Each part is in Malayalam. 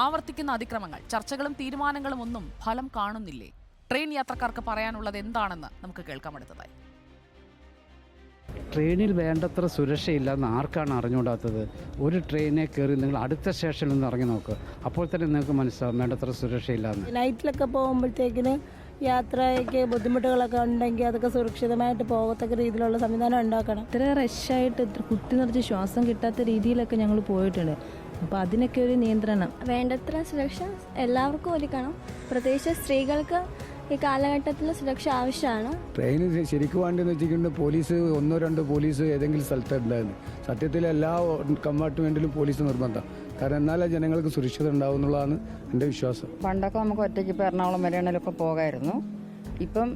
ആവർത്തിക്കുന്ന അതിക്രമങ്ങൾ, ചർച്ചകളും തീരുമാനങ്ങളും ഒന്നും ഫലം കാണുന്നില്ലേ? ട്രെയിൻ യാത്രക്കാർക്ക് പറയാനുള്ളത് എന്താണെന്ന് നമുക്ക് കേൾക്കാം അടുത്തതായി. ട്രെയിനിൽ വേണ്ടത്ര സുരക്ഷയില്ലെന്ന് ആർക്കാണ് അറിഞ്ഞുകൂടാത്തത്? ഒരു ട്രെയിനെ കയറി നിങ്ങൾ അടുത്ത സ്റ്റേഷനിൽ നിന്ന് ഇറങ്ങി നോക്കുക, അപ്പോൾ തന്നെ നിങ്ങൾക്ക് മനസ്സിലാവും വേണ്ടത്ര സുരക്ഷയില്ലാന്ന്. നൈറ്റിലൊക്കെ പോകുമ്പോഴത്തേക്കിന് യാത്രയ്ക്ക് ബുദ്ധിമുട്ടുകളൊക്കെ ഉണ്ടെങ്കിൽ അതൊക്കെ സുരക്ഷിതമായിട്ട് പോകത്തക്ക രീതിയിലുള്ള സംവിധാനം ഉണ്ടാക്കണം. ഇത്ര റഷായിട്ട് ഇത്ര കുത്തി നിറച്ച് ശ്വാസം കിട്ടാത്ത രീതിയിലൊക്കെ ഞങ്ങൾ പോയിട്ടുണ്ട്. അപ്പോൾ അതിനൊക്കെ ഒരു നിയന്ത്രണം വേണ്ടത്ര സുരക്ഷ എല്ലാവർക്കും ഒരുക്കണം. പ്രത്യേകിച്ച് സ്ത്രീകൾക്ക് ഈ കാലഘട്ടത്തിൽ സുരക്ഷ ആവശ്യമാണ്. ട്രെയിൻ ശരിക്കും വേണ്ടതെന്ന് വെച്ചിട്ടുണ്ട് പോലീസ് 1-2 പോലീസ് ഏതെങ്കിലും സ്ഥലത്തുണ്ടായിരുന്നു. സത്യത്തിൽ എല്ലാ കമ്പാർട്ട്മെന്റിലും പോലീസ് നിർബന്ധം. കാരണം എന്നാലേ ജനങ്ങൾക്ക് സുരക്ഷിത ഉണ്ടാവും എന്നുള്ളതാണ് എൻ്റെ വിശ്വാസം. പണ്ടൊക്കെ നമുക്ക് ഒറ്റയ്ക്ക് ഇപ്പോൾ എറണാകുളം വരെയാണെങ്കിലൊക്കെ പോകാമായിരുന്നു. ഇപ്പം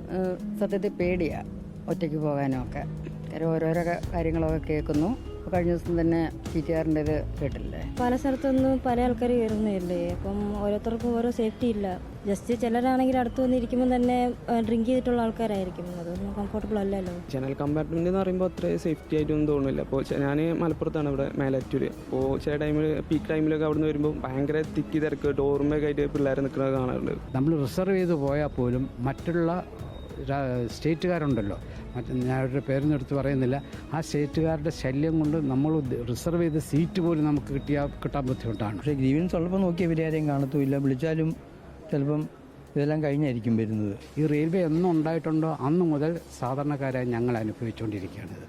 സത്യത്തിൽ പേടിയാണ് ഒറ്റയ്ക്ക് പോകാനൊക്കെ. കാര്യം ഓരോരോ കാര്യങ്ങളൊക്കെ കേൾക്കുന്നു. കഴിഞ്ഞ ദിവസം തന്നെ CTRൻ്റെ ഇത് കേട്ടില്ലേ? പല സ്ഥലത്തൊന്നും പല ആൾക്കാർ കയറുന്നില്ലേ, അപ്പം ഓരോരുത്തർക്കും ഓരോ സേഫ്റ്റി ഇല്ല. ജസ്റ്റ് ചിലരാണെങ്കിൽ അടുത്ത് വന്നിരിക്കുമ്പോൾ തന്നെ ഡ്രിങ്ക് ചെയ്തിട്ടുള്ള ആൾക്കാരായിരിക്കും. അതൊന്നും കംഫർട്ടബിൾ അല്ലല്ലോ. ജനറൽ കമ്പാർട്ട്മെന്റ് എന്ന് പറയുമ്പോൾ അത്ര സേഫ്റ്റി ആയിട്ടൊന്നും തോന്നുന്നില്ല. അപ്പോൾ ഞാൻ മലപ്പുറത്താണ്, ഇവിടെ മേലാറ്റൂര്. അപ്പോൾ ചില ടൈമിൽ പീക്ക് ടൈമിലൊക്കെ അവിടെ നിന്ന് വരുമ്പോൾ ഭയങ്കര തിക്കി തിരക്ക്, ഡോറുമൊക്കെ ആയിട്ട് പിള്ളേരെ നിൽക്കുന്നത് കാണാറുണ്ട്. നമ്മൾ റിസർവ് ചെയ്ത് പോയാൽ പോലും മറ്റുള്ള സ്റ്റേറ്റുകാരുണ്ടല്ലോ, ഞാൻ അവരുടെ പേരൊന്നും എടുത്ത് പറയുന്നില്ല, ആ സ്റ്റേറ്റുകാരുടെ ശല്യം കൊണ്ട് നമ്മൾ റിസർവ് ചെയ്ത സീറ്റ് പോലും നമുക്ക് കിട്ടാൻ ബുദ്ധിമുട്ടാണ്. പക്ഷേ ഗ്രീവൻസ് ഉള്ളപ്പോൾ നോക്കി ഇവരാരെയും കാണത്തുമില്ല. വിളിച്ചാലും ചിലപ്പം ഇതെല്ലാം കഴിഞ്ഞായിരിക്കും വരുന്നത്. ഈ റെയിൽവേ എന്നും ഉണ്ടായിട്ടുണ്ടോ അന്ന് മുതൽ സാധാരണക്കാരായി ഞങ്ങൾ അനുഭവിച്ചുകൊണ്ടിരിക്കുകയാണിത്.